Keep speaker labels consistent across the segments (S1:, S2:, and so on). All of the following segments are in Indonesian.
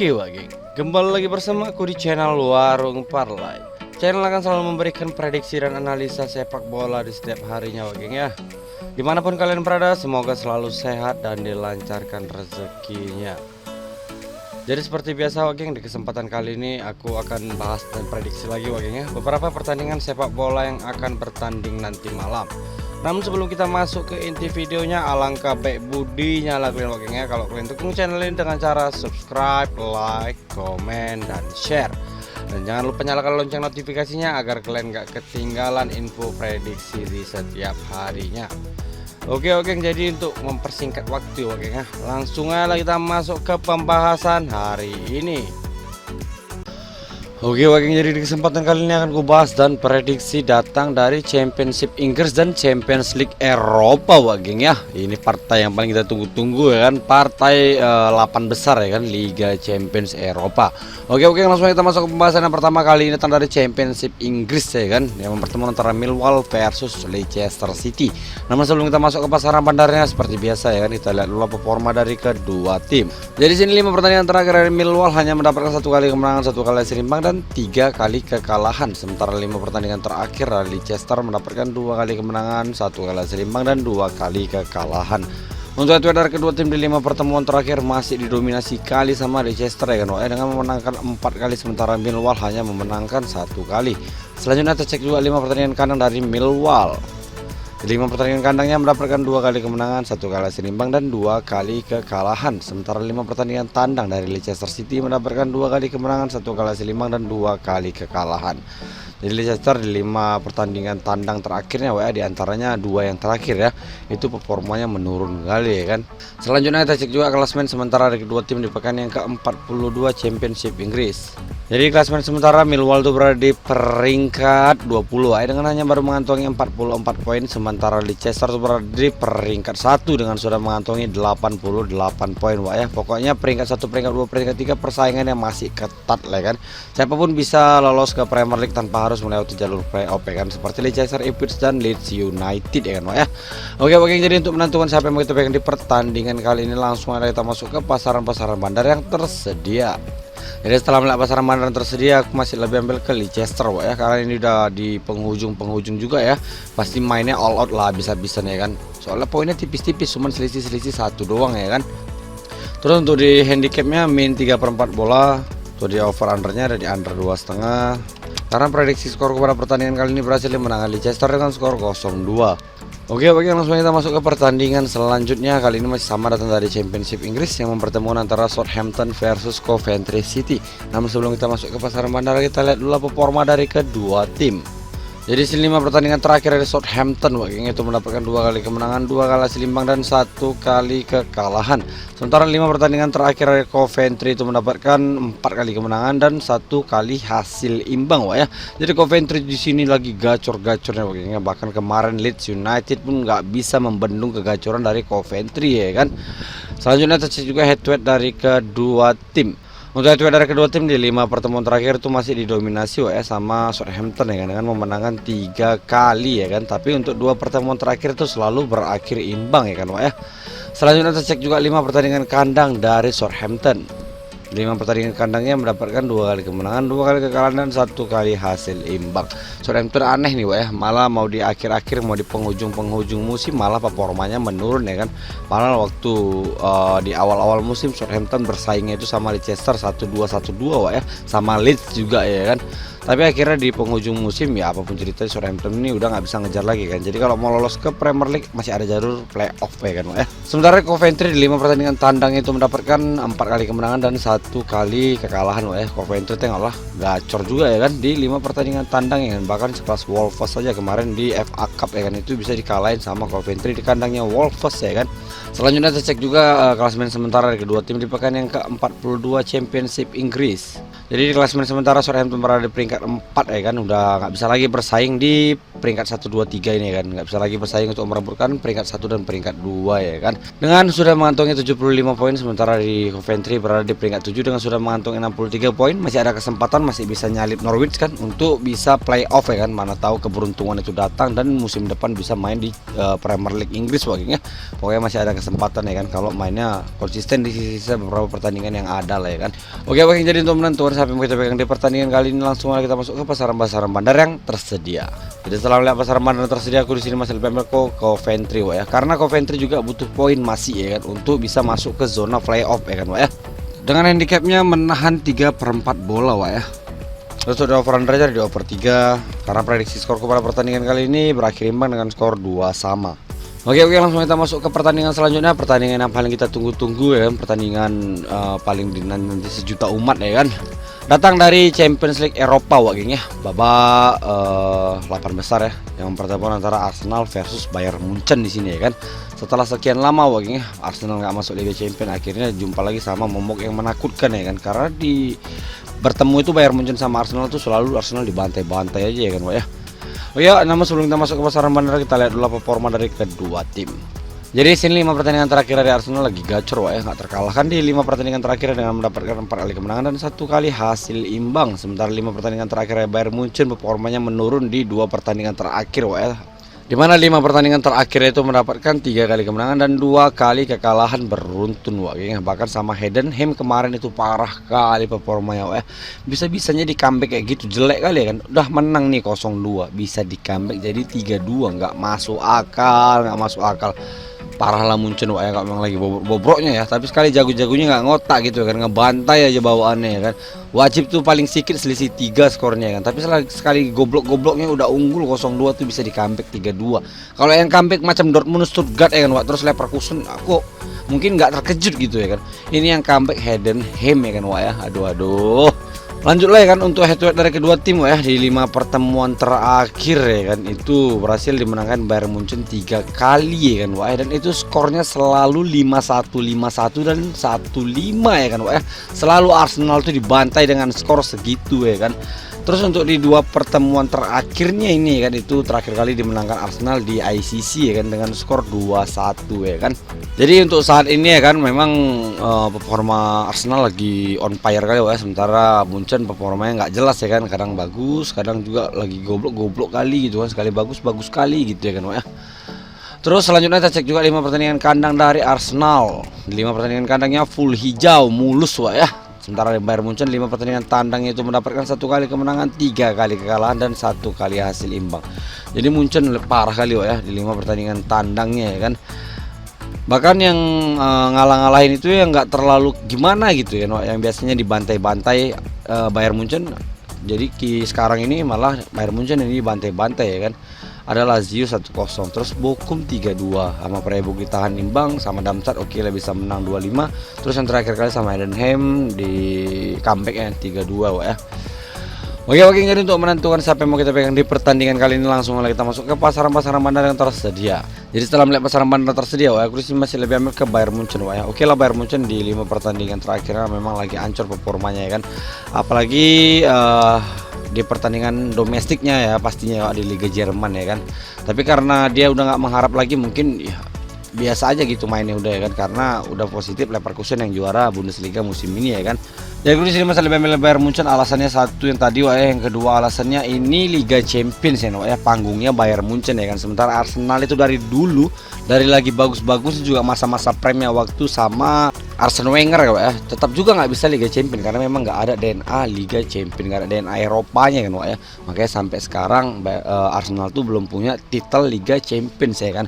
S1: Oke geng, kembali lagi bersama aku di channel Warung Parlay. Channel akan selalu memberikan prediksi dan analisa sepak bola di setiap harinya geng ya. Dimanapun kalian berada, semoga selalu sehat dan dilancarkan rezekinya. Jadi seperti biasa geng, di kesempatan kali ini aku akan bahas dan prediksi lagi geng ya, beberapa pertandingan sepak bola yang akan bertanding nanti malam. Namun sebelum kita masuk ke inti videonya, alangkah baik budinya lah kalian geng ya, kalau kalian dukung channel ini dengan cara subscribe, like, komen, dan share. Dan jangan lupa nyalakan lonceng notifikasinya agar kalian gak ketinggalan info prediksi di setiap harinya. Oke, jadi untuk mempersingkat waktu ya, langsung aja kita masuk ke pembahasan hari ini. Oke, jadi di kesempatan kali ini akan kubahas dan prediksi datang dari Championship Inggris dan Champions League Eropa geng ya. Ini partai yang paling kita tunggu-tunggu ya kan, partai 8 besar ya kan, Liga Champions Eropa. Oke, langsung kita masuk ke pembahasan yang pertama kali ini datang dari Championship Inggris ya kan, yang pertemuan antara Millwall versus Leicester City. Namun sebelum kita masuk ke pasaran bandarnya, seperti biasa ya kan, kita lihat dulu performa dari kedua tim. Jadi sini 5 pertandingan terakhir dari Millwall hanya mendapatkan 1 kali kemenangan, 1 kali hasil imbang dan 3 kali kekalahan. Sementara 5 pertandingan terakhir dari Leicester mendapatkan 2 kali kemenangan, 1 kali hasil imbang dan 2 kali kekalahan. Untuk itu dari kedua tim di 5 pertemuan terakhir masih didominasi kali sama Leicester ya kan, dengan memenangkan 4 kali, sementara Millwall hanya memenangkan 1 kali. Selanjutnya kita cek juga 5 pertandingan kandang dari Millwall. Di 5 pertandingan kandangnya mendapatkan 2 kali kemenangan, 1 kali hasil imbang dan 2 kali kekalahan. Sementara 5 pertandingan tandang dari Leicester City mendapatkan 2 kali kemenangan, 1 kali hasil imbang dan 2 kali kekalahan. Jadi Leicester di 5 pertandingan tandang terakhirnya diantaranya 2 yang terakhir ya, itu performanya menurun kali ya kan. Selanjutnya kita cek juga klasemen sementara dari kedua tim di pekan yang ke-42 Championship Inggris. Jadi klasemen sementara Millwall itu berada di peringkat 20 dengan hanya baru mengantongi 44 poin, sementara Leicester itu berada di peringkat 1 dengan sudah mengantongi 88 poin ya. Pokoknya peringkat 1, peringkat 2, peringkat 3 persaingannya masih ketat lah kan. Siapapun bisa lolos ke Premier League tanpa harus melewati jalur playoff ya kan, seperti Leicester, Ipswich dan Leeds United ya kan ya. Oke, jadi untuk menentukan siapa yang mau kita pegang di pertandingan kali ini, langsung aja kita masuk ke pasaran-pasaran bandar yang tersedia. Jadi setelah melihat pasaran bandar yang tersedia, aku masih lebih ambil ke Leicester ya, karena ini udah di penghujung juga ya, pasti mainnya all out lah bisa-bisa ya kan, soalnya poinnya tipis-tipis, cuman selisih 1 doang ya kan. Terus untuk di handicapnya min 3/4 bola, tuh di over undernya ada di under 2,5. Karena prediksi skor kepada pertandingan kali ini berhasil menangani Leicester dengan skor 0-2. Oke, langsung kita masuk ke pertandingan selanjutnya. Kali ini masih sama, datang dari Championship Inggris yang mempertemukan antara Southampton versus Coventry City. Namun sebelum kita masuk ke pasaran bandar, kita lihat dulu performa dari kedua tim. Jadi 5 pertandingan terakhir dari Southampton itu mendapatkan 2 kali kemenangan, 2 kali hasil imbang dan 1 kali kekalahan. Sementara 5 pertandingan terakhir dari Coventry itu mendapatkan 4 kali kemenangan dan 1 kali hasil imbang ya. Jadi Coventry di sini lagi gacor-gacornya bahkan kemarin Leeds United pun nggak bisa membendung kegacoran dari Coventry ya kan. Selanjutnya tercek juga head to head dari kedua tim. Untuk itu dari kedua tim di 5 pertemuan terakhir itu masih didominasi sama Southampton ya kan, dengan memenangkan 3 kali ya kan. Tapi untuk 2 pertemuan terakhir itu selalu berakhir imbang ya kan ya. Selanjutnya kita cek juga 5 pertandingan kandang dari Southampton. 5 pertandingan kandangnya mendapatkan 2 kali kemenangan, 2 kali kekalahan dan 1 kali hasil imbang. Southampton aneh nih ya, malah mau di akhir-akhir, mau di penghujung musim malah performanya menurun ya kan. Malah waktu di awal-awal musim Southampton bersaingnya itu sama Leicester 1-2 ya, sama Leeds juga ya kan. Tapi akhirnya di penghujung musim ya, apapun ceritanya Southampton ini udah nggak bisa ngejar lagi kan. Jadi kalau mau lolos ke Premier League masih ada jalur playoff ya kan ya. Sementara Coventry di 5 pertandingan tandang itu mendapatkan 4 kali kemenangan dan 1 kali kekalahan ya. Coventry tengoklah gacor juga ya kan di 5 pertandingan tandang ya kan. Bahkan sekelas Wolves saja kemarin di FA Cup ya kan, itu bisa dikalahin sama Coventry di kandangnya Wolves ya kan. Selanjutnya kita cek juga klasemen sementara dari kedua tim di pekan yang ke-42 Championship Inggris. Jadi di klasemen sementara Southampton berada di peringkat peringkat 4 ya kan, udah nggak bisa lagi bersaing di peringkat 1 2 3 ini ya kan, nggak bisa lagi bersaing untuk merebutkan peringkat 1 dan peringkat 2 ya kan. Dengan sudah mengantongi 75 poin, sementara di Coventry berada di peringkat 7 dengan sudah mengantongi 63 poin, masih ada kesempatan, masih bisa nyalip Norwich kan untuk bisa playoff ya kan. Mana tahu keberuntungan itu datang dan musim depan bisa main di Premier League Inggris ya. Pokoknya masih ada kesempatan ya kan kalau mainnya konsisten di sisa beberapa pertandingan yang ada lah ya kan. Oke, jadi untuk menentukan siapa yang kita pegang di pertandingan kali ini, langsung kita masuk ke pasaran bandar yang tersedia. Jadi setelah melihat pasaran bandar tersedia, aku di sini masih lebih ambil ke Coventry ya, karena Coventry juga butuh poin masih ya kan untuk bisa masuk ke zona playoff ya kan ya. Dengan handicapnya menahan 3/4 bola ya. Terus udah over under aja di over 3, karena prediksi skorku pada pertandingan kali ini berakhir imbang dengan skor 2 sama. Oke, langsung kita masuk ke pertandingan selanjutnya, pertandingan yang paling kita tunggu-tunggu ya, pertandingan paling dinanti sejuta umat ya kan. Datang dari Champions League Eropa geng ya, babak 8 besar ya, yang pertemuan antara Arsenal versus Bayern Munchen di sini ya kan. Setelah sekian lama geng ya, Arsenal nggak masuk Liga Champions, akhirnya jumpa lagi sama momok yang menakutkan ya kan, karena di bertemu itu Bayern Munchen sama Arsenal tuh selalu Arsenal dibantai-bantai aja ya kan ya. Oh ya, namun sebelum kita masuk ke pasaran bandar, kita lihat dulu performa dari kedua tim. Jadi sini 5 pertandingan terakhir dari Arsenal lagi gacor ya, nggak terkalahkan di 5 pertandingan terakhir dengan mendapatkan 4 kali kemenangan dan 1 kali hasil imbang. Sementara 5 pertandingan terakhir dari Bayern Munchen performanya menurun di 2 pertandingan terakhir ya. Di mana 5 pertandingan terakhir itu mendapatkan 3 kali kemenangan dan 2 kali kekalahan beruntun ya. Bahkan sama Heidenheim kemarin itu parah kali performanya ya. Bisa-bisanya di comeback kayak gitu, jelek kali ya kan. Udah menang nih 0-2, bisa di comeback jadi 3-2, nggak masuk akal. Parah lah Munchen ya, nggak memang lagi bobroknya ya, tapi sekali jago-jagonya nggak ngotak gitu kan, ngebantai aja bawaannya ya kan. Wajib tuh paling sedikit selisih 3 skornya kan, tapi sekali goblok-gobloknya udah unggul 0-2 tuh bisa di comeback 3-2. Kalau yang comeback macam Dortmund, Stuttgart ya kan, terus Leverkusen, aku mungkin nggak terkejut gitu ya kan. Ini yang comeback Heidenheim ya kan ya. Aduh. Lanjutlah ya kan untuk head to head dari kedua tim ya, di 5 pertemuan terakhir ya kan, itu berhasil dimenangkan Bayern Munchen 3 kali ya kan dan itu skornya selalu 5-1 dan 1-5 ya kan ya. Selalu Arsenal tuh dibantai dengan skor segitu ya kan. Terus untuk di 2 pertemuan terakhirnya ini kan, itu terakhir kali dimenangkan Arsenal di ICC ya kan dengan skor 2-1 ya kan. Jadi untuk saat ini ya kan memang performa Arsenal lagi on fire kali ya, sementara Munchen performanya nggak jelas ya kan, kadang bagus, kadang juga lagi goblok kali gitu kan, sekali bagus kali gitu ya kan ya. Terus selanjutnya kita cek juga 5 pertandingan kandang dari Arsenal. 5 pertandingan kandangnya full hijau, mulus ya. Sementara Bayern Munchen 5 pertandingan tandangnya itu mendapatkan 1 kali kemenangan, 3 kali kekalahan dan 1 kali hasil imbang. Jadi Munchen parah kali ya di 5 pertandingan tandangnya ya kan. Bahkan yang ngalah-ngalahin itu yang nggak terlalu gimana gitu ya, yang biasanya dibantai-bantai Bayern Munchen. Jadi sekarang ini malah Bayern Munchen ini dibantai-bantai ya kan. Ada Lazio 1-0, terus Bochum 3-2, sama Freiburg ditahan imbang, sama Darmstadt oke lah bisa menang 2-5. Terus yang terakhir kali sama Heidenheim di comeback ya 3-2 ya. Oke, jadi untuk menentukan siapa yang mau kita pegang di pertandingan kali ini, langsung kita masuk ke pasaran bandar yang tersedia. Jadi setelah melihat pasaran bandar tersedia aku masih lebih ambil ke Bayern Munchen ya. Oke lah, Bayern Munchen di 5 pertandingan terakhirnya memang lagi ancur performanya ya kan. Apalagi di pertandingan domestiknya ya, pastinya di Liga Jerman ya kan. Tapi karena dia udah nggak mengharap lagi, mungkin ya biasa aja gitu mainnya udah ya kan, karena udah positif Leverkusen yang juara Bundesliga musim ini ya kan. Ya gue di sini masih lebih ambil Bayern Munchen, alasannya satu yang tadi yang kedua alasannya ini Liga Champions ya panggungnya Bayern Munchen ya kan. Sementara Arsenal itu dari dulu, dari lagi bagus-bagus juga masa-masa premnya waktu sama Arsene Wenger ya, tetap juga nggak bisa Liga Champions karena memang nggak ada DNA Liga Champions, nggak ada DNA Eropanya kan ya. Makanya sampai sekarang Arsenal tuh belum punya titel Liga Champions ya kan.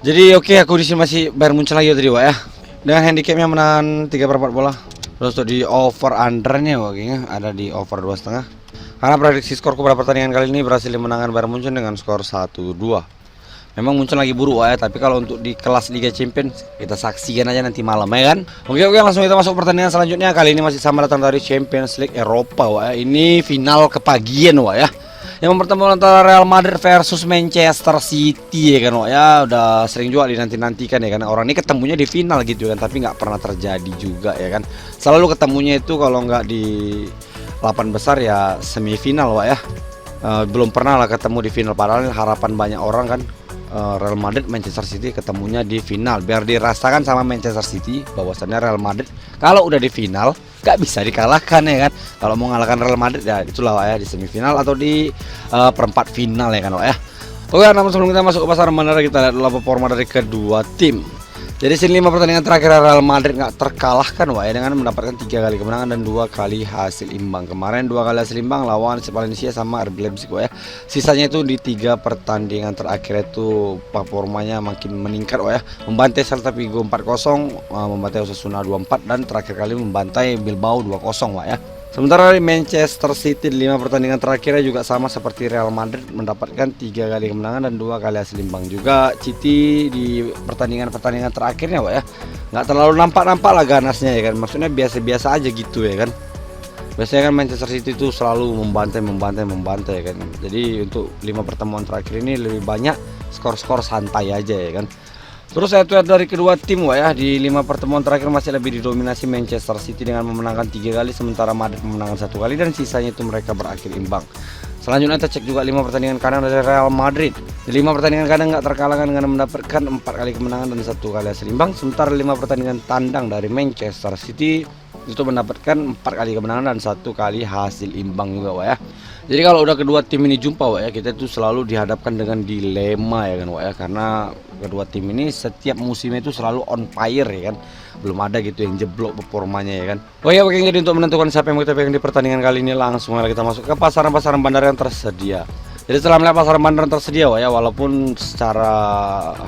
S1: Jadi oke, aku di sini masih Bayern Munchen lagi tadi ya, dengan handicapnya menahan 3/4 bola. Terus untuk di over undernya ada di over 2,5, karena prediksi skorku pada pertandingan kali ini berhasil dimenangkan Bayern Munchen dengan skor 1-2. Memang Munchen lagi buruk ya, tapi kalau untuk di kelas Liga Champions kita saksikan aja nanti malam ya kan. Oke, langsung kita masuk pertandingan selanjutnya. Kali ini masih sama, datang dari Champions League Eropa ini final kepagian ya. Yang pertemuan antara Real Madrid versus Manchester City ya kan ya, udah sering juga dinanti-nantikan ya kan. Orang ini ketemunya di final gitu kan, tapi nggak pernah terjadi juga ya kan. Selalu ketemunya itu kalau nggak di 8 besar ya semifinal Wak ya. Belum pernah lah ketemu di final, padahal harapan banyak orang kan Real Madrid Manchester City ketemunya di final, biar dirasakan sama Manchester City bahwasannya Real Madrid kalau udah di final gak bisa dikalahkan ya kan. Kalau mau ngalahkan Real Madrid ya itulah Wak ya, di semifinal atau di perempat final ya kan Wak ya. Oke, namun sebelum kita masuk ke pasar bandara, kita lihat dulu performa dari kedua tim. Jadi sini 5 pertandingan terakhir Real Madrid nggak terkalahkan Wak ya, dengan mendapatkan 3 kali kemenangan dan 2 kali hasil imbang. Kemarin 2 kali hasil imbang lawan Valencia sama RB Leipzig Wak ya. Sisanya itu di 3 pertandingan terakhir itu performanya makin meningkat Wak ya. Membantai Celta Vigo 4-0, membantai Osasuna 2-4 dan terakhir kali membantai Bilbao 2-0 Wak ya. Sementara dari Manchester City 5 pertandingan terakhirnya juga sama seperti Real Madrid, mendapatkan 3 kali kemenangan dan 2 kali hasil imbang. Juga City di pertandingan terakhirnya Wak ya, nggak terlalu nampak lah ganasnya ya kan, maksudnya biasa-biasa aja gitu ya kan. Biasanya kan Manchester City itu selalu membantai ya kan. Jadi untuk 5 pertemuan terakhir ini lebih banyak skor-skor santai aja ya kan. Terus saya lihat dari kedua tim Wak ya, di 5 pertemuan terakhir masih lebih didominasi Manchester City dengan memenangkan 3 kali, sementara Madrid memenangkan 1 kali dan sisanya itu mereka berakhir imbang. Selanjutnya kita cek juga 5 pertandingan kandang dari Real Madrid. Di 5 pertandingan kandang nggak terkalahkan dengan mendapatkan 4 kali kemenangan dan 1 kali hasil imbang, sementara 5 pertandingan tandang dari Manchester City itu mendapatkan 4 kali kemenangan dan 1 kali hasil imbang juga Wak ya. Jadi kalau udah kedua tim ini jumpa Wak ya, kita itu selalu dihadapkan dengan dilema ya kan Wak ya, karena kedua tim ini setiap musimnya itu selalu on fire ya kan. Belum ada gitu yang jeblok performanya ya kan. Oh ya, oke, jadi untuk menentukan siapa yang mau kita pegang di pertandingan kali ini, langsung aja kita masuk ke pasaran-pasaran bandar yang tersedia. Jadi setelah melihat pasaran bandar yang tersedia Wak ya, walaupun secara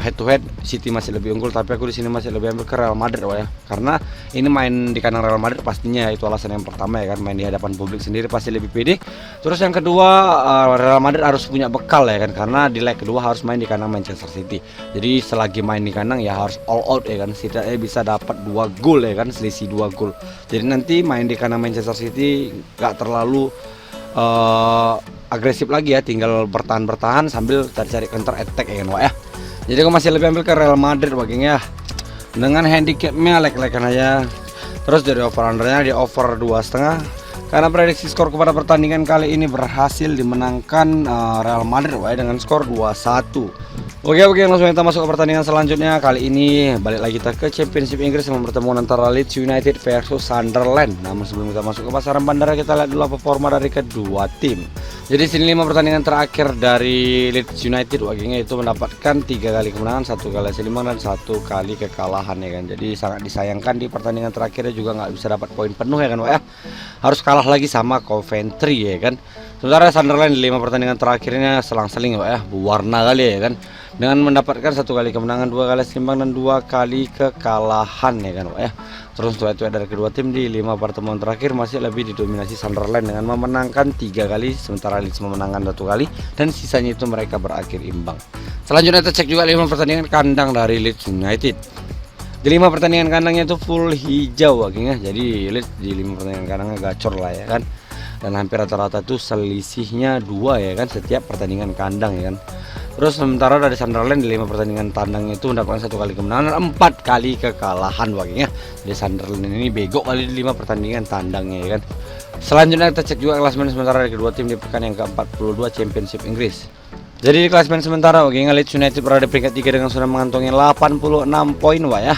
S1: head to head City masih lebih unggul, tapi aku di sini masih lebih ambil ke Real Madrid Wak ya. Karena ini main di kandang Real Madrid pastinya, itu alasan yang pertama ya kan, main di hadapan publik sendiri pasti lebih pede. Terus yang kedua, Real Madrid harus punya bekal ya kan, karena di leg kedua harus main di kandang Manchester City. Jadi selagi main di kandang ya harus all out ya kan, setidaknya bisa dapat 2 gol ya kan, selisih 2 gol. Jadi nanti main di kandang Manchester City gak terlalu agresif lagi ya, tinggal bertahan sambil cari counter attack ya kan Wak ya. Jadi aku masih lebih ambil ke Real Madrid Wak ya, dengan handicapnya leg-legan aja. Terus dari over undernya di over 2,5, karena prediksi skor kepada pertandingan kali ini berhasil dimenangkan Real Madrid Wak ya, dengan skor 2-1. Oke, langsung kita masuk ke pertandingan selanjutnya. Kali ini balik lagi kita ke Championship Inggris sama pertemuan antara Leeds United versus Sunderland. Namun sebelum kita masuk ke pasaran bandara, kita lihat dulu performa dari kedua tim. Jadi sini 5 pertandingan terakhir dari Leeds United wakilnya itu mendapatkan 3 kali kemenangan, 1 kali hasil imbang dan 1 kali kekalahan ya kan. Jadi sangat disayangkan di pertandingan terakhirnya juga nggak bisa dapat poin penuh ya kan Wak ya. Harus kalah lagi sama Coventry ya kan. Sementara Sunderland di 5 pertandingan terakhirnya selang-seling Wak ya, berwarna kali ya kan, dengan mendapatkan 1 kali kemenangan, 2 kali hasil imbang dan 2 kali kekalahan ya kan Wak ya. Terus untuk itu dari kedua tim di 5 pertemuan terakhir masih lebih didominasi Sunderland dengan memenangkan 3 kali, sementara Leeds memenangkan 1 kali dan sisanya itu mereka berakhir imbang. Selanjutnya kita cek juga 5 pertandingan kandang dari Leeds United. Di 5 pertandingan kandangnya itu full hijau wakilnya. Jadi Leeds di 5 pertandingan kandangnya gacor lah ya kan. Dan hampir rata-rata tuh selisihnya 2 ya kan setiap pertandingan kandang ya kan. Terus sementara dari Sunderland di 5 pertandingan tandang itu mendapatkan 1 kali kemenangan, 4 kali kekalahan wakilnya. Jadi Sunderland ini bego kali di 5 pertandingan tandangnya ya kan. Selanjutnya kita cek juga klasemen sementara dari kedua tim di pekan yang ke-42 Championship Inggris. Jadi di klasemen sementara wakilnya Leeds United berada di peringkat 3 dengan sudah mengantongi 86 poin Wak ya.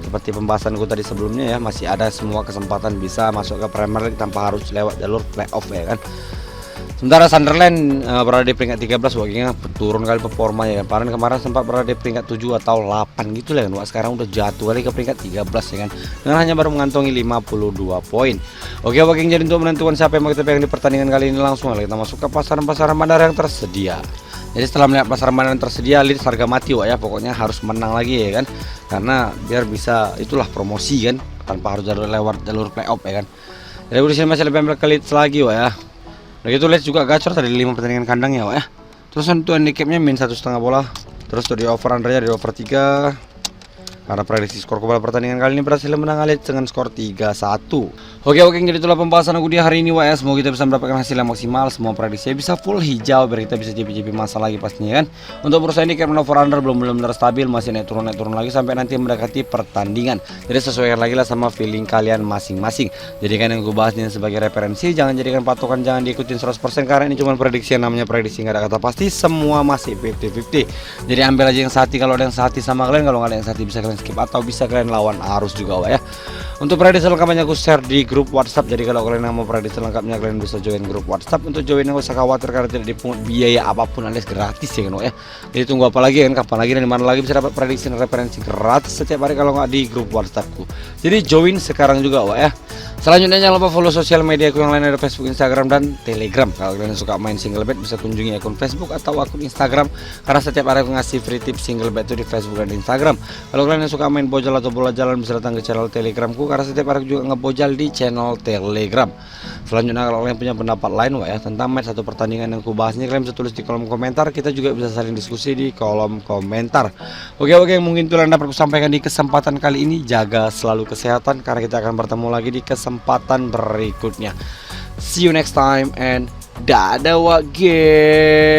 S1: Seperti pembahasanku tadi sebelumnya ya, masih ada semua kesempatan bisa masuk ke Premier League tanpa harus lewat jalur playoff ya kan. Sementara Sunderland berada di peringkat 13 wakilnya, turun kali performa ya kan. Kemarin sempat berada di peringkat 7 atau 8 gitu lah kan. Wah, sekarang udah jatuh kali ke peringkat 13 ya kan, dengan hanya baru mengantongi 52 poin. Oke, jadi untuk menentukan siapa yang mau kita pegang di pertandingan kali ini, langsung kita masuk ke pasaran-pasaran bandar yang tersedia. Jadi setelah melihat pasaran bandar yang tersedia, Leeds harga mati Wak ya, pokoknya harus menang lagi ya kan, karena biar bisa itulah promosi kan, tanpa harus lewat jalur playoff ya kan. Jadi di sini masih lebih ambil ke Leeds lagi Wak ya. Begitu Leeds juga gacor tadi 5 pertandingan kandang ya Wak ya. Terus untuk handicapnya min 1,5 bola. Terus tuh di over undernya di over 3, karena prediksi skor pada pertandingan kali ini berhasil menang Alit dengan skor 3-1. Oke, jadi itulah pembahasan aku di hari ini ya. Semoga kita bisa mendapatkan hasil yang maksimal, semua prediksi bisa full hijau biar kita bisa JP-JP masa lagi pastinya kan. Untuk bursa ini karena over under belum benar stabil, masih naik turun lagi sampai nanti mendekati pertandingan. Jadi sesuaikan lagi lah sama feeling kalian masing-masing. Jadi kan yang gue bahas ini sebagai referensi, jangan jadikan patokan, jangan diikutin 100% karena ini cuma prediksi, yang namanya prediksi nggak ada kata pasti, semua masih 50-50. Jadi ambil aja yang sehati, kalau ada yang sehati sama kalian, kalau nggak ada yang sehati bisa kalian skip atau bisa kalian lawan arus juga ya. Untuk prediksi lengkapnya aku share di grup WhatsApp. Jadi kalau kalian yang mau prediksi lengkapnya kalian bisa join grup WhatsApp. Untuk join nggak usah khawatir karena tidak dipungut biaya apapun alias gratis ya kan ya. Jadi tunggu apa lagi kan, kapan lagi dan dimana lagi bisa dapat prediksi dan referensi gratis setiap hari kalau nggak di grup WhatsAppku. Jadi join sekarang juga ya. Selanjutnya jangan lupa follow sosial media aku yang lain, ada Facebook, Instagram, dan Telegram. Kalau kalian suka main single bet bisa kunjungi akun Facebook atau akun Instagram, karena setiap hari aku ngasih free tips single bet itu di Facebook dan Instagram. Kalau kalian yang suka main bojol atau bola jalan bisa datang ke channel Telegramku, karena setiap hari aku juga ngebojal di channel Telegram. Selanjutnya kalau kalian punya pendapat lain ya tentang match atau pertandingan yang aku bahas ini, kalian bisa tulis di kolom komentar. Kita juga bisa saling diskusi di kolom komentar. Oke, mungkin itu yang dapat aku sampaikan di kesempatan kali ini. Jaga selalu kesehatan karena kita akan bertemu lagi di kesempatan berikutnya. See you next time and dadah geng.